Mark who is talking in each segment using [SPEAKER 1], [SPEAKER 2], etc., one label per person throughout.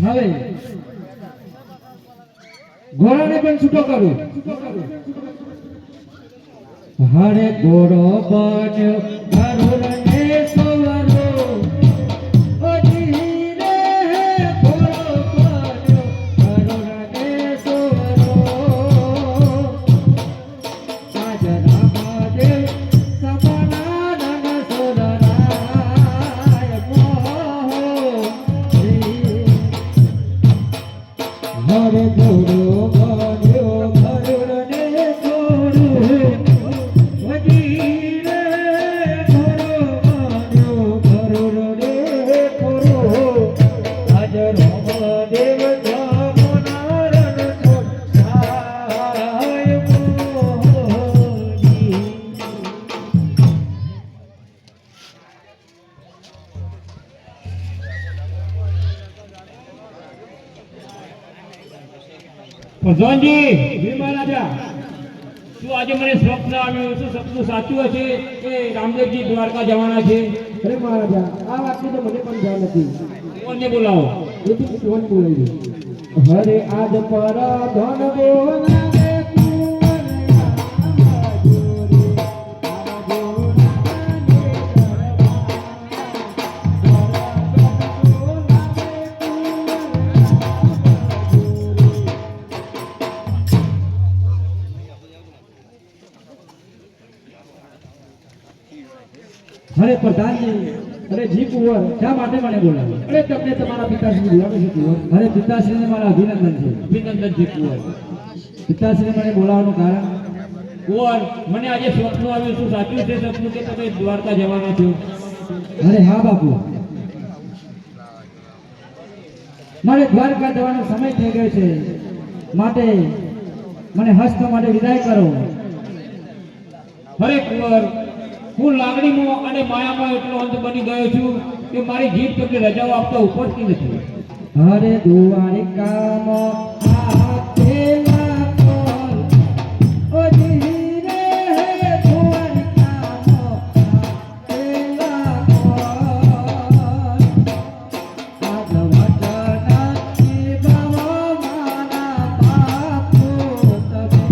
[SPEAKER 1] હવે ઘોડાને પણ છૂટો કરું. હરે ઘોડો બન્યો અરુણને સવરો, ઓ ધીરે ઘોડો બન્યો અરુણને સવરો. આજ રામદેવ સમાનાનંદ સુરરાય મોહરી. હરે ઘોડો
[SPEAKER 2] ભગવાનજી, હે મહારાજા, શું આજે મને સ્વપ્ન આવ્યું? શું સપનું સાચું હશે કે રામદેવજી દ્વારકા જવાના છે?
[SPEAKER 1] અરે મહારાજા, આ વાતની તો મને પણ જાણ નથી.
[SPEAKER 2] કોને બોલાવો?
[SPEAKER 1] એથી કોણ બોલાવી? હરે આજ પર ધન બોલાવે અરે પ્રધાનજી, અરે જી કુંવર, શા માટે મને બોલાવ્યો? અરે તમને તમારા પિતાશ્રી બોલાવે છે કુંવર. અરે પિતાશ્રીને મારા અભિનંદન છે.
[SPEAKER 2] અભિનંદન છે કુંવર.
[SPEAKER 1] પિતાશ્રીને મને બોલાવવાનું કારણ?
[SPEAKER 2] કુંવર, મને આજે સ્વપ્ન આવ્યું. શું સાચું છે સપનું કે તમે દ્વારકા જવાના છો?
[SPEAKER 1] અરે હા બાપુ, મારે દ્વારકા જવાનો સમય થઈ ગયો છે, માટે મને હસ્ત માટે વિદાય કરો.
[SPEAKER 2] અરે કુંવર, હું લાગણીમાં અને માયામાં એટલો અંત બની ગયો છું કે મારી જીભ તમને રજાઓ આપતા ઉપડતી નથી.
[SPEAKER 1] હરે દ્વારિકામાં આપેલા કોલ, ઓ ધીરે દ્વારિકામાં આપેલા કોલ. આજ વચનાથી ભવ મારા બાપુ તમે.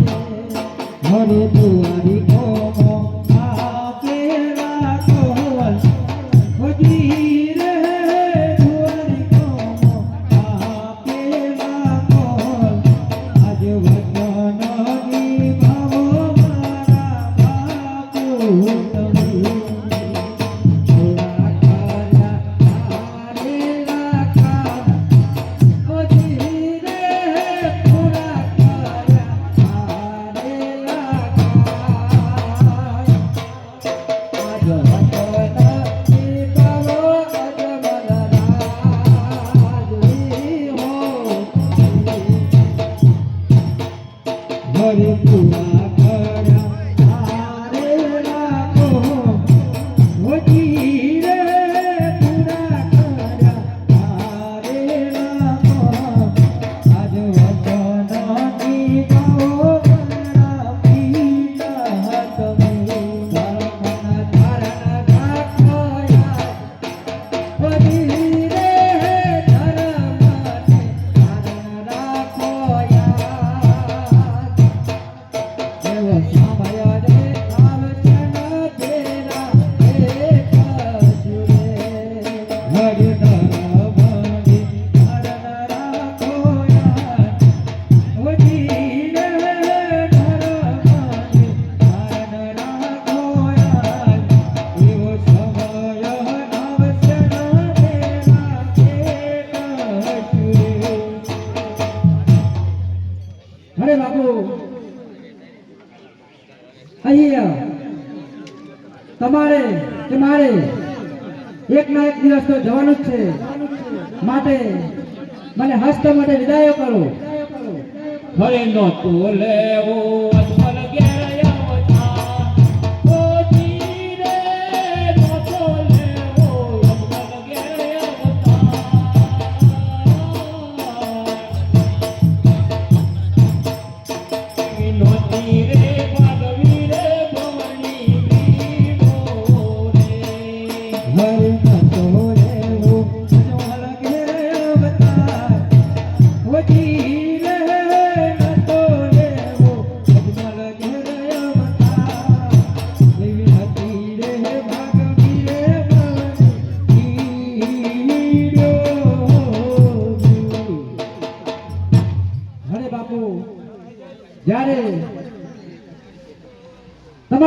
[SPEAKER 1] હરે દ્વારિકામાં આપેલા કોલ, ઓ ધીરે દ્વારિકામાં આપેલા કોલ. આજ વચનાથી ભવ મારા બાપુ તમે. થોડા કર્યા હારેલા કામ, ઓ ધીરે થોડા કર્યા હારેલા કામ. આજ વચનાથી ભવ અજમલ રાજવી હો. હરે પૂરા કર્યા હારેલા કોમ, ઓ ધીરે પૂરા કર્યા હારેલા કોમ. આજ વચનાથી ભવ મારા પિતા તમે. ધર્મના ધારણ રાખો યાદ, ઓ ધીરે ધર્મને ધારણ રાખો યાદ. એવો સમય રે આવશે ન તેરા એક સુરે. હરિ ધર્મની ધારણ રાખો યાદ, ઓ ધીરે ધર્મની ધારણ રાખો યાદ. એવો સમય આવશે ન તેરા એક સુરે. અરે બાપુ, અહીંયા તમારે કે મારે એક ના એક દિવસ તો જવાનું જ છે, માટે મને હસ્ત માટે વિદાય કરો.
[SPEAKER 2] હરે નહોતો લેવો અજમલ ઘેર આવતા, ઓ ધીરે નહોતો લેવો અજમલ ઘેર આવતા. નહોતી રે ભાગવી રે ભવની ભીમો રે.
[SPEAKER 1] હરે નતો લેવો અજમલ ઘેર અવતાર,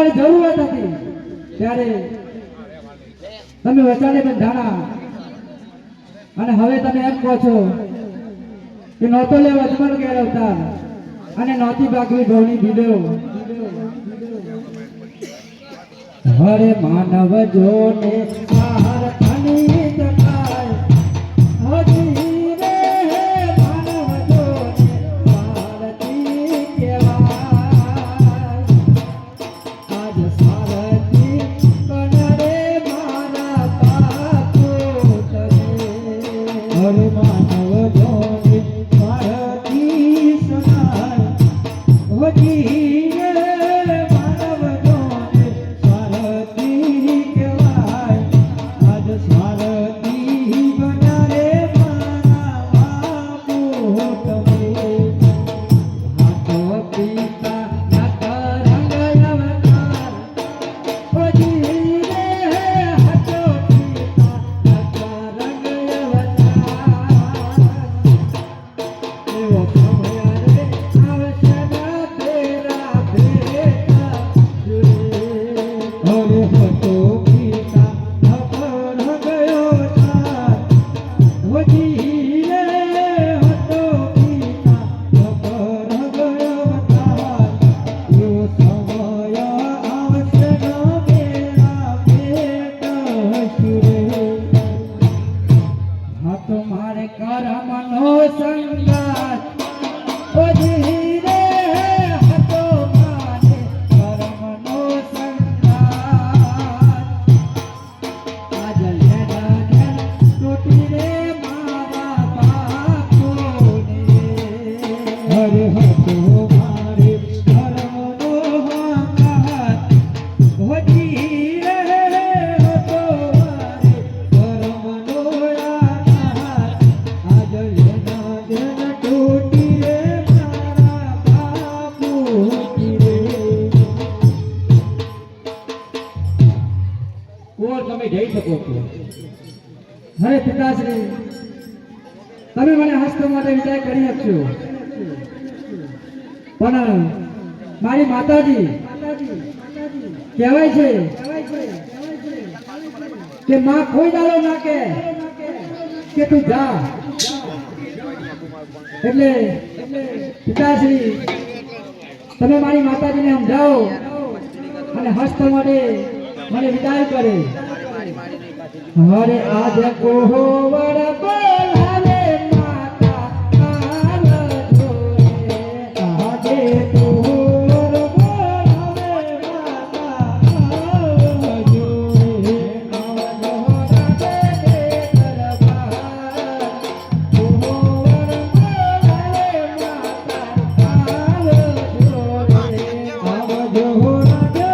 [SPEAKER 1] તમારી જરૂરત હતી ત્યારે તમે વચાને બંધાણા અને હવે તમે એમ કહો છો કે નહોતો લે વચમન ઘેર અવતાર અને નહોતી ભાગવી ભવની ભીડો. હરે માનવ જોને સાર ખની જખાય હજી રે માનવ જોને સારથી કહેવાય આજ સારથી કનરે મારા પાપો તરે. હરે માનવ જોને સારથી સનાય હજી રે માનવ જોને સારથી કહેવાય આજ સારથી બનારે મારા બાપુ તમે. હાથો પિતા નાથ રંગ અવતાર હજી રે હાથો પિતા નાથ રંગ અવતાર એવો સમય રે આવશે ના તેરા ભેટા જુએ. હરે હતો પિતા નભર ગયો તાર હજી રે હતો પિતા નભર ગયો તાર એવો સમય આવશે ના તેરા ભેટા જુએ. હા તો મારે કરમનો સંગાત હજી રે હતો મારે કરમનો સંગાત આજ લેડા ઘેર તૂટી રે મારા બાપોને. હરે હતો મારે કરમનો સંગાત હજી રે હતો મારે કરમનો આઘાત આજ લેડા ઘેર તૂટી રે મારા બાપોને રે.
[SPEAKER 2] કોણ તમે જઈ શકો છો?
[SPEAKER 1] હરે પિતાશ્રી તમે મને હસ્ત માટે વિદાય કરી આપશો પણ મારી માતાજી કહેવાય છે કે માં કોઈ દાડો ના કે તું જા. એટલે પિતાશ્રી તમે મારી માતાજીને સમજાવો અને હસ્ત માટે મને વિદાય કરે. હરે આજ કોહવર બોલાવે માતા કાલ જોએ. આજે કોહવર બોલાવે માતા કાલ જોએ. નવજોરા દે દરબાર કોહવર બોલાવે માતા કાલ જોએ. નવજોરા દે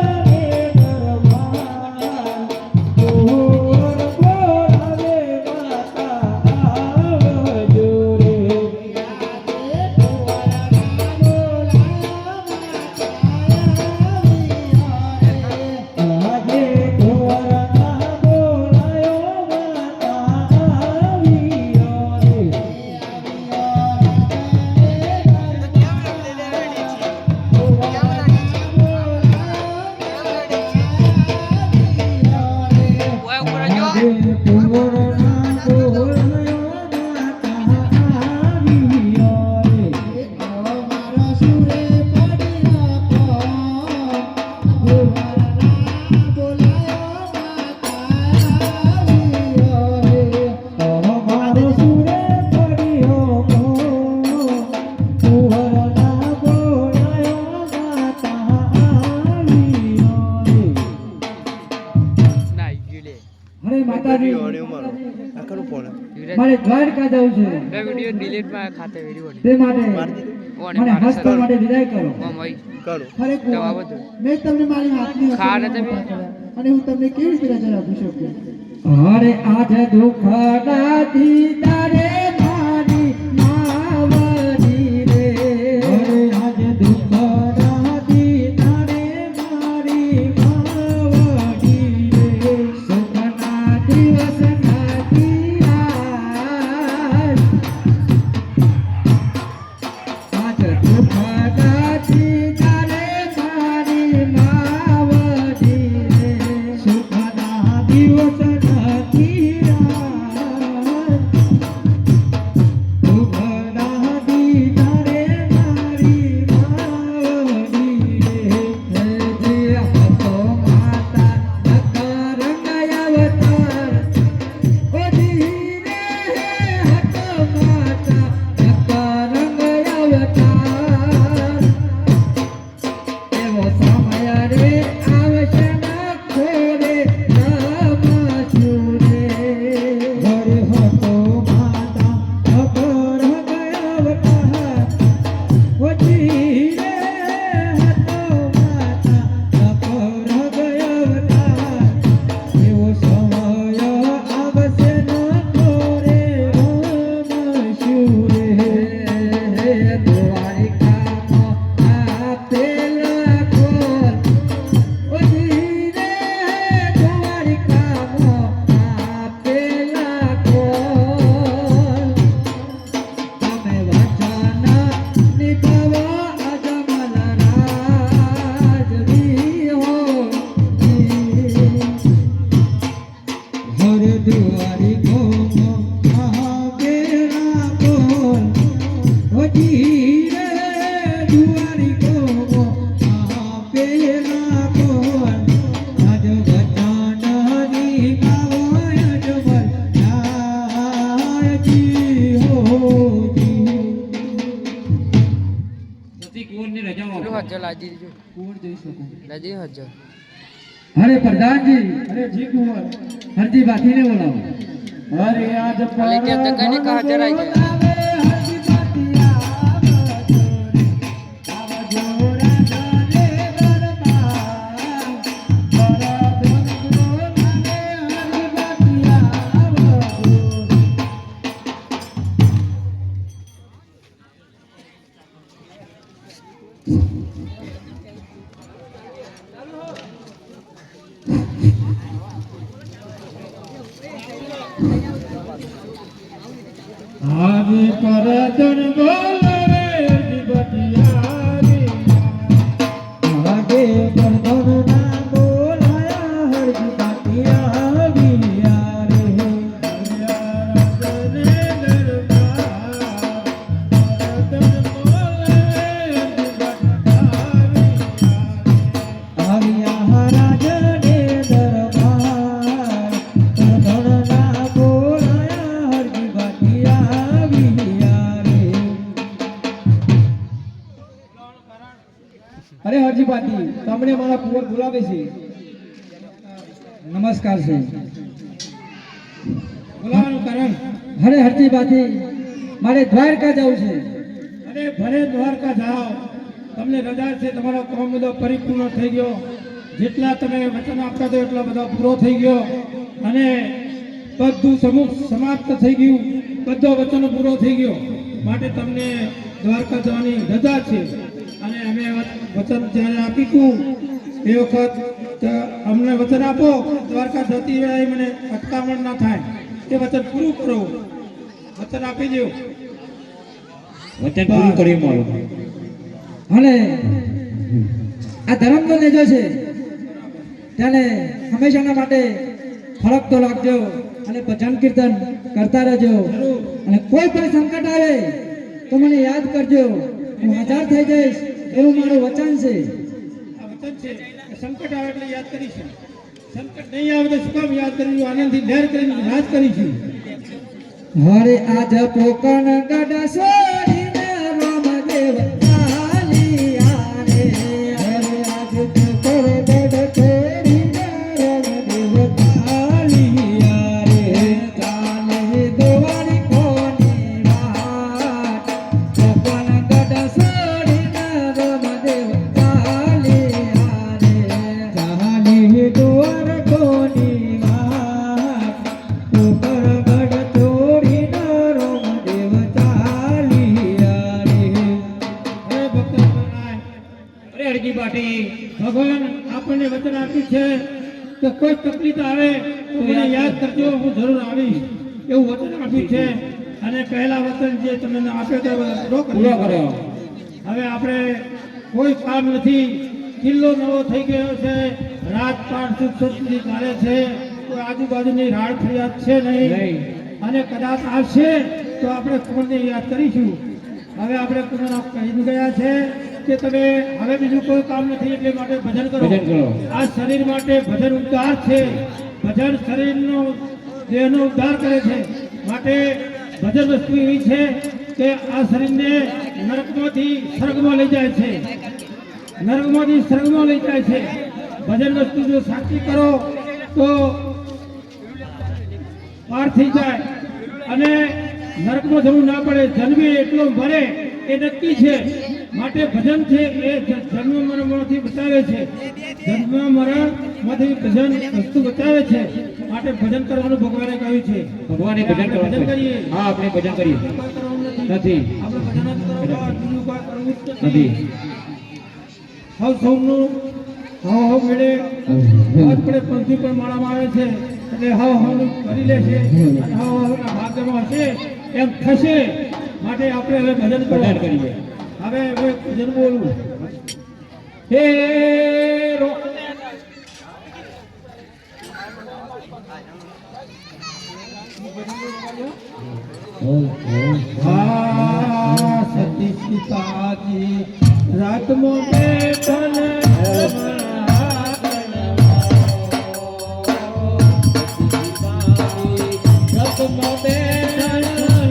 [SPEAKER 1] મારે દ્વારકા જવું છે
[SPEAKER 3] વિડિયો ડિલીટ માં ખાતે વિડિયો
[SPEAKER 1] તે માટે મને હસ્ત માટે વિદાય કરો.
[SPEAKER 3] કરો
[SPEAKER 1] મેં તમને મારી હાથની
[SPEAKER 3] ખાને તમે
[SPEAKER 1] અને હું તમને કેવી રીતે રજા આપી શકું. હરે આજ દુઃખ દાદી તારે મારી માવડી રે. હરે આજ દુઃખ દાદી તારે મારી માવડી રે. સુખના દિવસ નથી આજ આજ દુઃખ દાદી તારે મારી માવડી જી હો જી
[SPEAKER 2] સતી કુંવરની રજાઓ
[SPEAKER 3] પેલું
[SPEAKER 2] આપો.
[SPEAKER 3] હજ્જો લાજી દીજો
[SPEAKER 1] કુંવર જોઈ શકો
[SPEAKER 3] લાજી હજ્જો
[SPEAKER 1] અરે પ્રધાનજી
[SPEAKER 4] અરે જી કુંવર
[SPEAKER 1] હરજી બાથીને બોલાવો
[SPEAKER 4] અરે આજ
[SPEAKER 3] અલી કેમ તો કઈ કા હાજર આવી જાય
[SPEAKER 1] બોલાવે હરજી બાથિયા
[SPEAKER 4] આજે કરજણ બોલાવે હરજી બટિયારી
[SPEAKER 1] આગે પરદન ના બોલાયા હરજી બાથિયા વિયા રે આવ્યા રાજને દરબાર પરદન ના બોલાયા હરજી બાથિયા વિયા રે અરે હરજી બાતી તમને મારા કુંવર બોલાવે છે નમસ્કાર છે
[SPEAKER 4] બોલાવાનું કારણ
[SPEAKER 1] અરે હરજી બાતી મારે દ્વારકા જવું છે
[SPEAKER 4] અરે ભલે દ્વારકા જાઓ તમને રજા છે તમારો કામ બધો પરિપૂર્ણ થઈ ગયો જેટલા તમે વચન આપતા હતા એટલો બધો પૂરો થઈ ગયો અને બધું સમૂહ સમાપ્ત થઈ ગયું બધો વચનો પૂરો થઈ ગયો માટે તમને દ્વારકા જવાની રજા છે અને અમે વચન જ્યારે આપીશું એ વખત અમને વચન આપો દ્વારકા જતી વેળાએ મને અટકામણ ના થાય એ વચન પૂરું કરો વચન આપી દો
[SPEAKER 2] વચન પૂરું કર્યું મારું
[SPEAKER 1] અને આ ધર્મનો નેજો છે તેને હંમેશાના માટે ફરકતો રાખજો અને ભજન કીર્તન કરતા રહેજો અને કોઈ પણ સંકટ આવે તો મને યાદ કરજો હું હાજર થઈ જઈશ એવું મારું વચન છે
[SPEAKER 4] આ વચન છે કે સંકટ આવે એટલે યાદ કરીશું સંકટ નહીં આવે તો શું કામ યાદ કરીશું આનંદથી લહેર કરીને રાજ કરીશું
[SPEAKER 1] હરે આજ પોકણ ગડા સોરીને રામદેવ ચાલિયા રે હરે આજ પોકણ ગડા સોરીને રામદેવ ચાલિયા રે ચાલે દોવારી કોની વાત પોકણ ગડા સોરીને રામદેવ ચાલિયા રે ચાલે દોવાર કોની વાત પોકણ ગડા ચોરીને રામદેવ ચાલિયા રે
[SPEAKER 4] હે ભક્ત ભગવાન,
[SPEAKER 2] અરે હરજી બાટી
[SPEAKER 4] ભગવાન આપણને વચન આપ્યું છે કે કોઈ તકલીફ આવે તો મને યાદ કરજો હું જરૂર આવીશ એવું વચન આપ્યું છે અને પહેલા વચન જે તમને આપ્યો તો પૂરો
[SPEAKER 2] પૂરો
[SPEAKER 4] કર્યો
[SPEAKER 2] કર્યો
[SPEAKER 4] હવે આપણે કોઈ કામ નથી કિલ્લો નવો થઈ ગયો છે રાજપાટ સુખ સુધી ચાલે છે કોઈ આજુબાજુની રાડ ફરિયાદ છે નહીં
[SPEAKER 2] નહીં.
[SPEAKER 4] અને કદાચ આવશે તો આપણે કુંવરને યાદ કરીશું હવે આપણે કુંવર કહી ગયા છે કે તમે હવે બીજું કોઈ કામ નથી એટલે માટે ભજન કરો
[SPEAKER 2] ભજન કરો.
[SPEAKER 4] આ શરીર માટે ભજન ઉદ્ધાર છે ભજન શરીરનો દેહનો ઉદ્ધાર કરે છે માટે ભજન વસ્તુ એવી છે કે આ શરીરને નરકમાંથી સ્વર્ગમાં લઈ જાય છે નરકમાંથી સ્વર્ગમાં લઈ જાય છે ભજન વસ્તુ જો સાચી કરો તો પાર થઈ જાય અને નરકમાં જવું ના પડે જન્મે એટલો મરે એ નક્કી છે માટે ભજન છે એ જન્મ મરણમાંથી બચાવે છે જન્મ મરણમાંથી ભજન વસ્તુ બચાવે છે માટે ભજન કરવાનું ભગવાને કહ્યું છે
[SPEAKER 2] ભગવાને ભજન
[SPEAKER 4] આપણે
[SPEAKER 2] કરવાનું
[SPEAKER 4] ભજન
[SPEAKER 2] છે.
[SPEAKER 4] કરીએ
[SPEAKER 2] હા આપણે ભજન કરીએ
[SPEAKER 4] કોઈ કરવાનું
[SPEAKER 2] નથી.
[SPEAKER 4] આપણે ભજન જ કરો બસ, બીજું કોઈ કરવું જ
[SPEAKER 2] નથી
[SPEAKER 4] સૌ સૌનું હવ હવ મેળે આપણે પંથી પણ માળામાં આવે છે એટલે હવ હવનું કરી લે છે અને હવ હવના ભાગ્યમાં હશે એમ થશે માટે આપણે હવે ભજન કરો
[SPEAKER 2] ભજન કરીએ.
[SPEAKER 4] હવે ભજન બોલવું
[SPEAKER 2] હે રો
[SPEAKER 4] હા સતી સીતાજી રાતમાં બેઠન રાતમાં બેઠન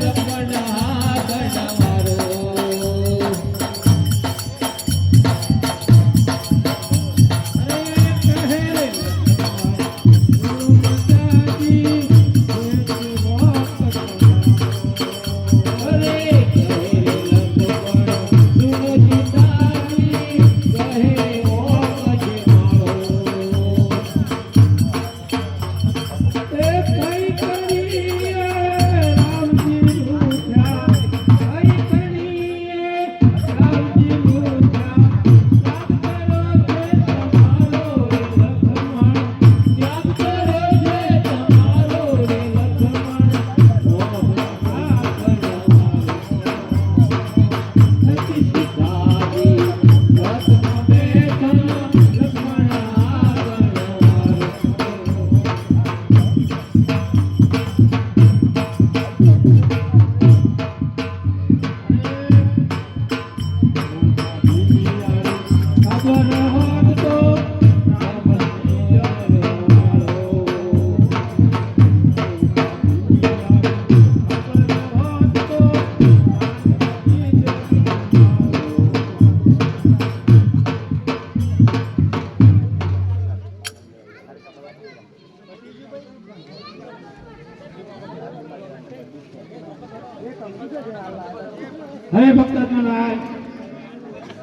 [SPEAKER 4] હવે ભક્તજન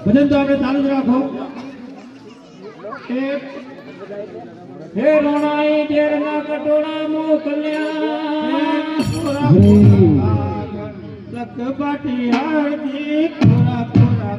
[SPEAKER 4] ભજન તો આપણે ચાલુ જ રાખો.
[SPEAKER 2] હે રોણાઈ ઝેરના કટોળા મોકલ્યા
[SPEAKER 4] લખપાટી હારતી કોરા કોરા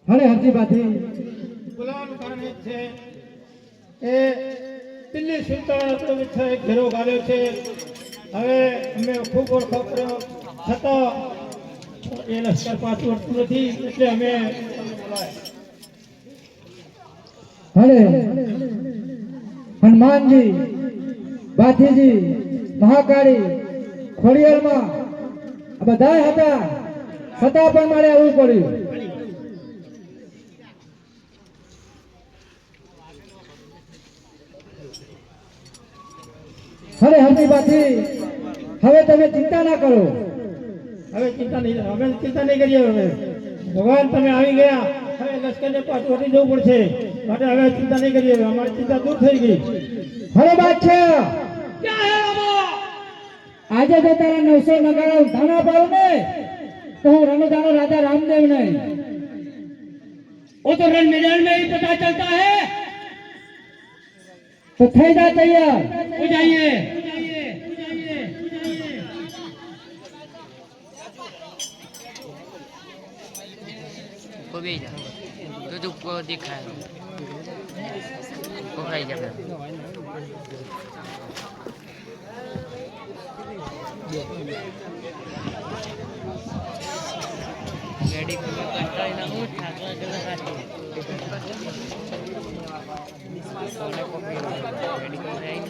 [SPEAKER 1] હવે હરજી બાથી
[SPEAKER 4] બોલાવાનું કારણ એ છે કે દિલ્હી સુલતાન અબ્દુલ એક ઘેરો ગાળ્યો છે. હવે અમે ખૂબ ઓળખો કર્યો છતાં એ લશ્કર પાછું વળતું નથી, એટલે અમે તમને બોલાવ્યા.
[SPEAKER 1] હવે હનુમાનજી, બાથીજી, મહાકાળી, ખોડિયારમાં આ બધા હતા, છતાં પણ મારે આવવું પડ્યું. હવે હરજી બાથી હવે તમે ચિંતા ના કરો.
[SPEAKER 4] હવે ચિંતા નહીં, અમે ચિંતા નહીં કરીએ. હવે ભગવાન તમે આવી ગયા, હવે લશ્કરને પાછું વળી જવું પડશે, માટે હવે ચિંતા નહીં કરીએ. અમારી ચિંતા દૂર થઈ ગઈ.
[SPEAKER 1] હવે બાદશાહ, આજે જો તારા 900 નગારા ઉઠાના પાડું ને તો હું રણુદાનો राजा रामदेव नहीं.
[SPEAKER 2] वो तो रण मैदान में ही पता चलता है.
[SPEAKER 1] तो થઈ જા તૈયાર.
[SPEAKER 2] हो जाइए.
[SPEAKER 3] को भी जा तो जो को दिखाए को खाई जाए गाड़ी को कंट्रोल ना हो ठाकरा जगह हाथी सोने को भी गाड़ी को नहीं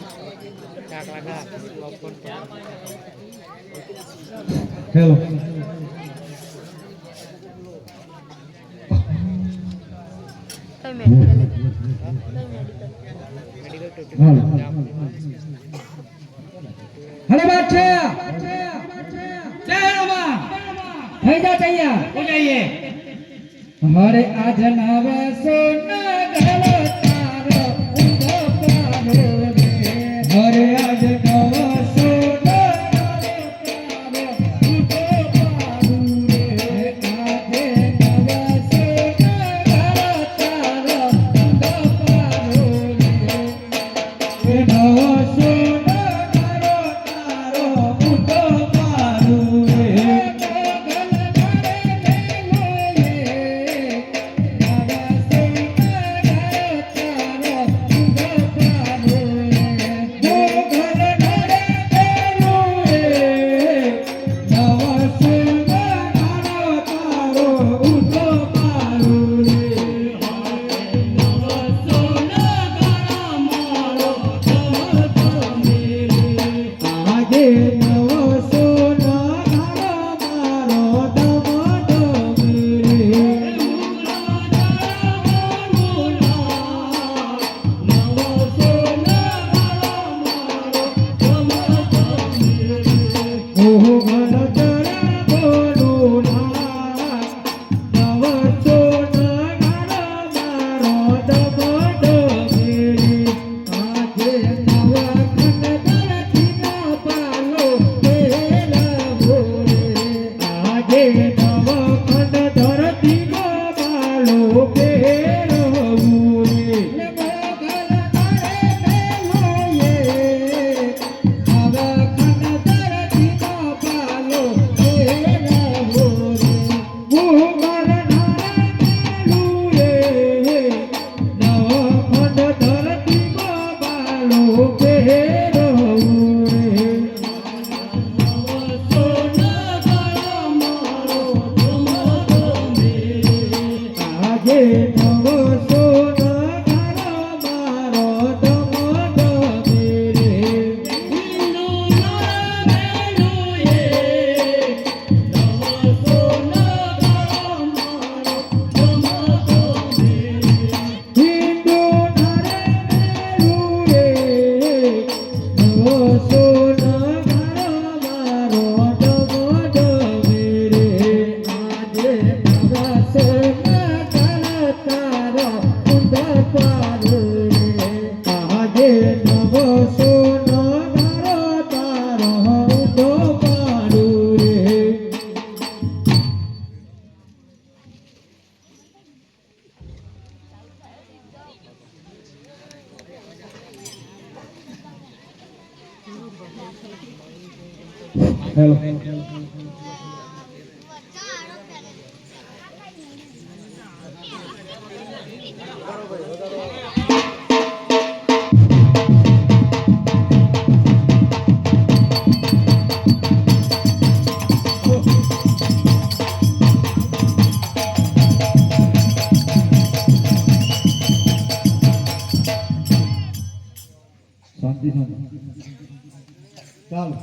[SPEAKER 3] ठाकरा का लॉकडाउन
[SPEAKER 1] હેલો હલે બાદશાહ,
[SPEAKER 2] जय रामा.
[SPEAKER 1] થઈ જા તૈયાર.
[SPEAKER 2] हो जाइए.
[SPEAKER 1] હરે આજ નવ સોના ગળો તારો ઊંધો પાડો રે. હરે આજ નવ સોના ગળો તારો ઊંધો પાડો રે. આજે નવ સોના ગળો તારો ઊંધો પાડો રે. એ નવ સોના ગળો તારો ઊંધો પાડો રે. હેલો શાંતિ શાંતિ ચાલો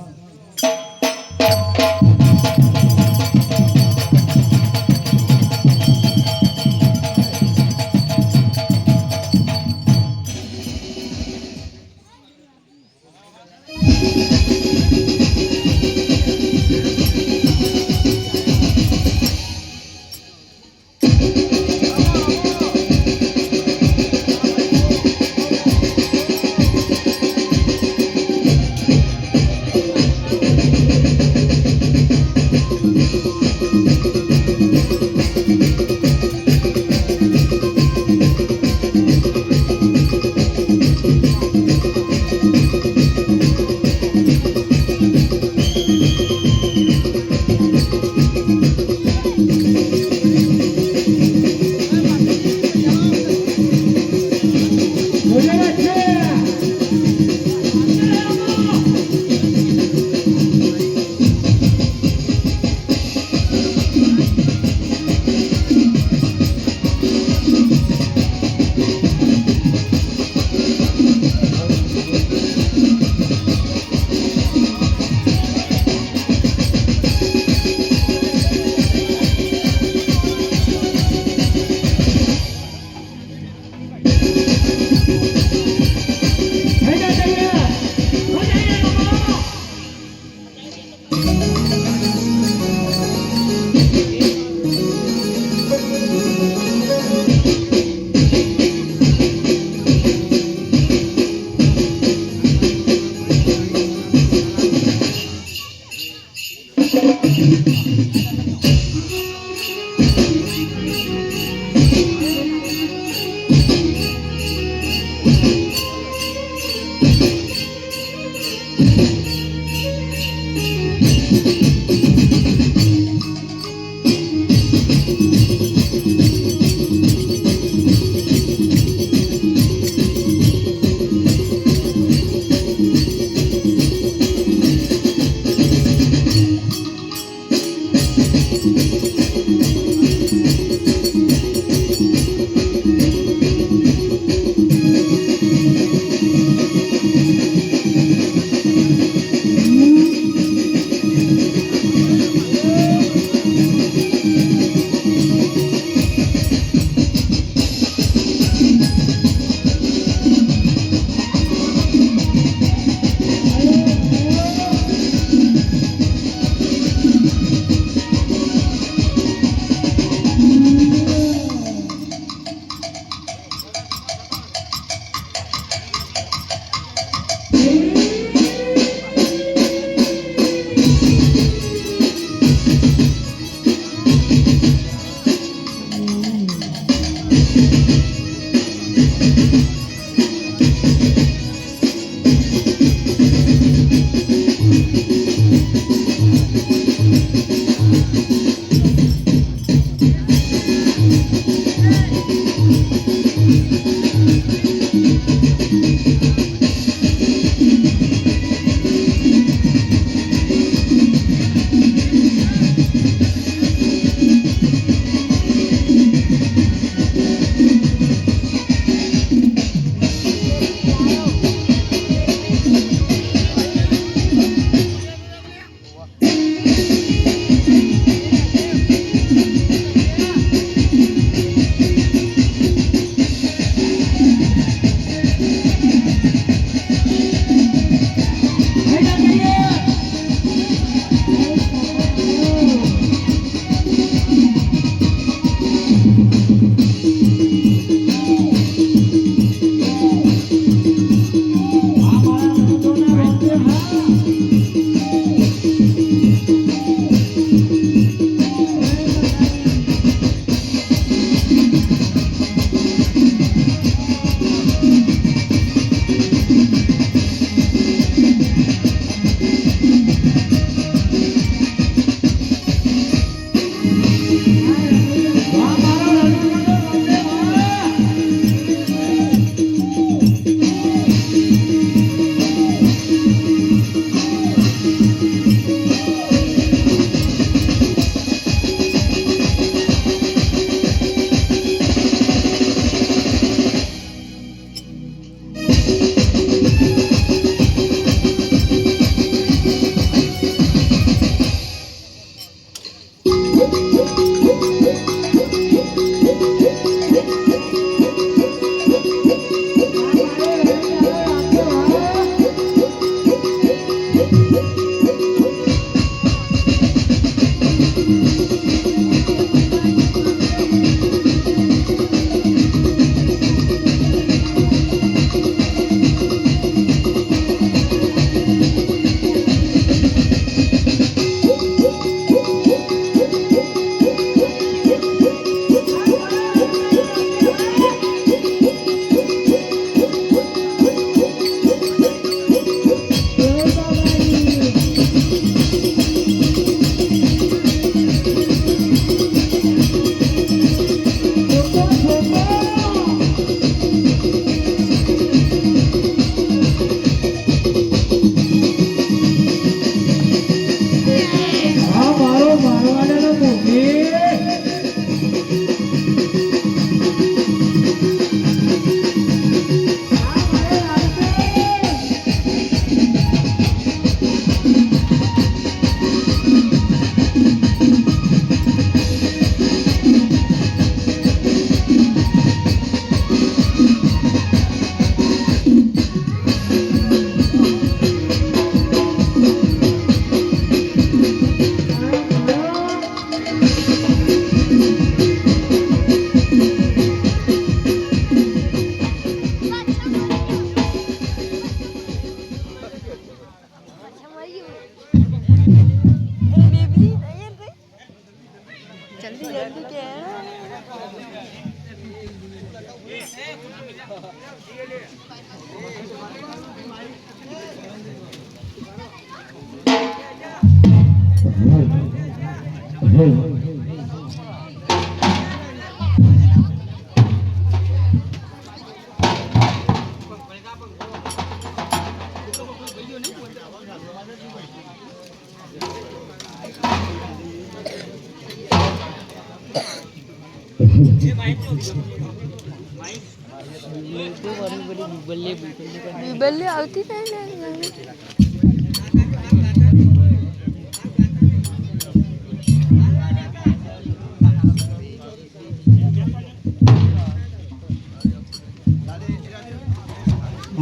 [SPEAKER 5] બીબલ્લી આવતી નહીં ને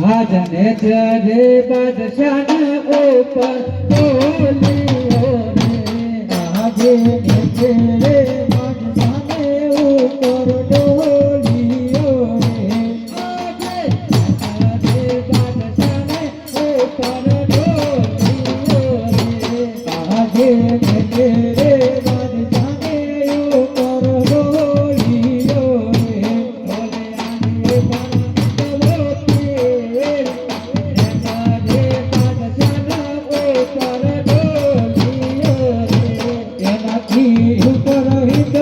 [SPEAKER 1] આજને ચરે બાદશાહના ઉપર બોલ્યો રે આજે ને ચરે બાદશાહને ઉપર ડોલિયો રે આજે ચરે બાદશાહને ઉપર ડોલિયો રે આજે ને ચરે બાદશાહને ઉપર ડોલિયો રે બોલે આને એનાથી ઉપર હિત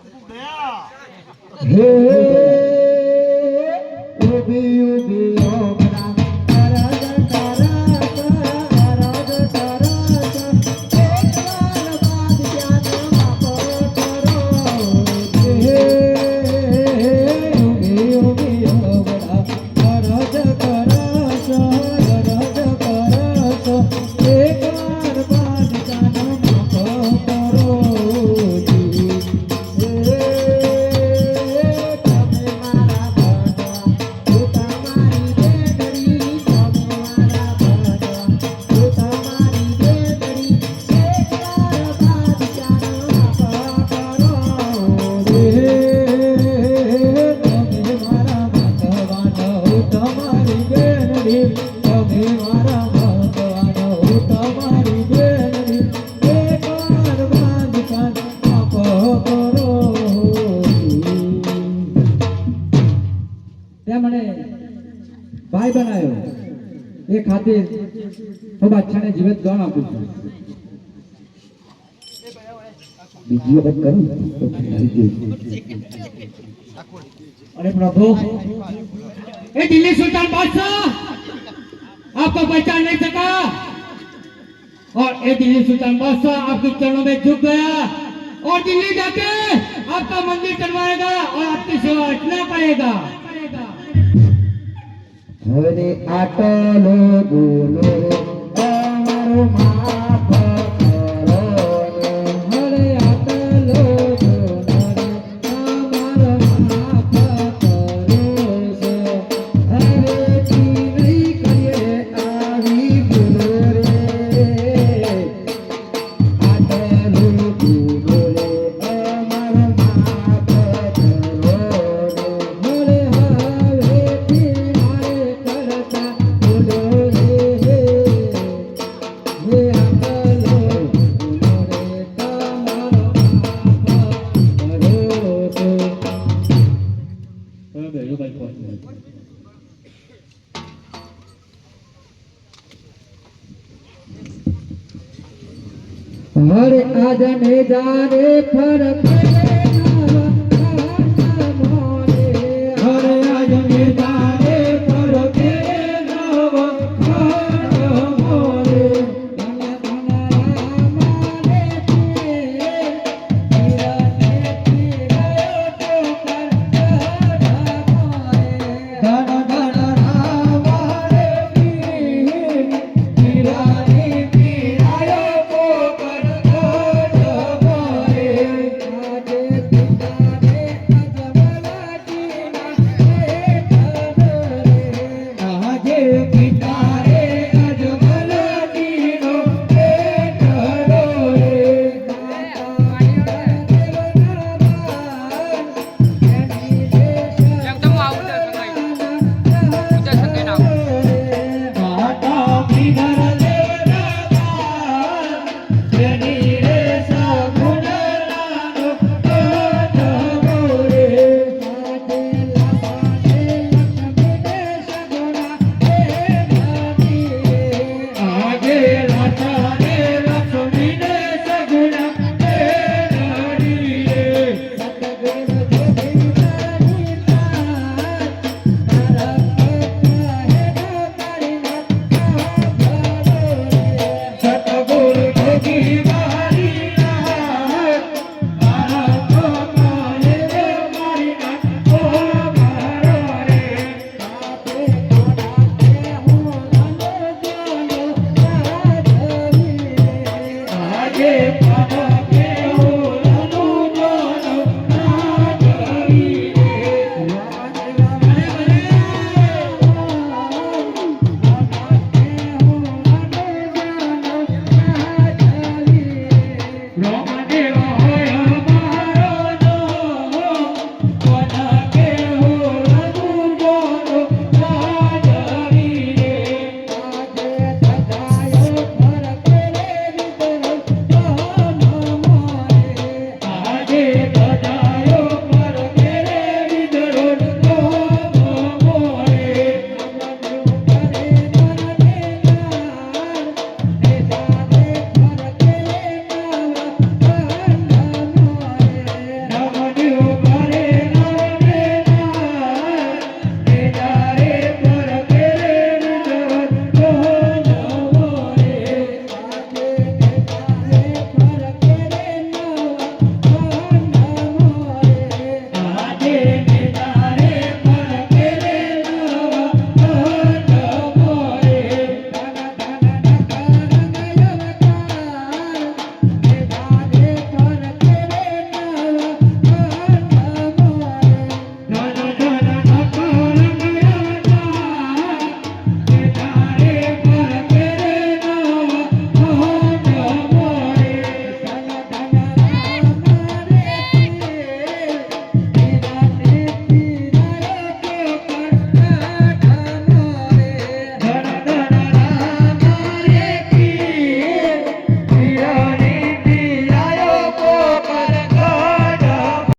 [SPEAKER 1] હે ઉભી ઉભી ઓગણા અરજ કરસ અરજ કરસ એક વાર બાદ ધ્યાન માપો કરો હે ઉભી ઉભી ઓગણા અરજ કરસ અરજ કરસ એક વાર બાદ ધ્યાન માપો કરો મને ભાઈ બનાવ્યો એ ખાतिर હું બાદશાહને જીવત દાન આપું છું બીજી વખત કરું તો ઠંડાઈ જઈશ
[SPEAKER 2] अरे प्रभु ये दिल्ली सुल्तान बादशाह आपको पहचान नहीं सका और ये दिल्ली सुल्तान बादशाह आपके चरणों में झुक गया और दिल्ली जाके आपका मंदिर करवाएगा और आपकी सेवा अर्चना करेगा
[SPEAKER 1] હરે આટલો બોલો રે અમારો માફ કરો રે હરે આટલો બોલો રે અમારો માફ કરો છે હરેથી નહીં કરીએ આવી ભૂલો રે આટલો બોલો રે અમારો માફ કરો રે હરે હવેથી મારે કરતા બોલો રે હે આટલો બોલો રે તમારો માફ કરો છે હરે આજ ને જારે ફરક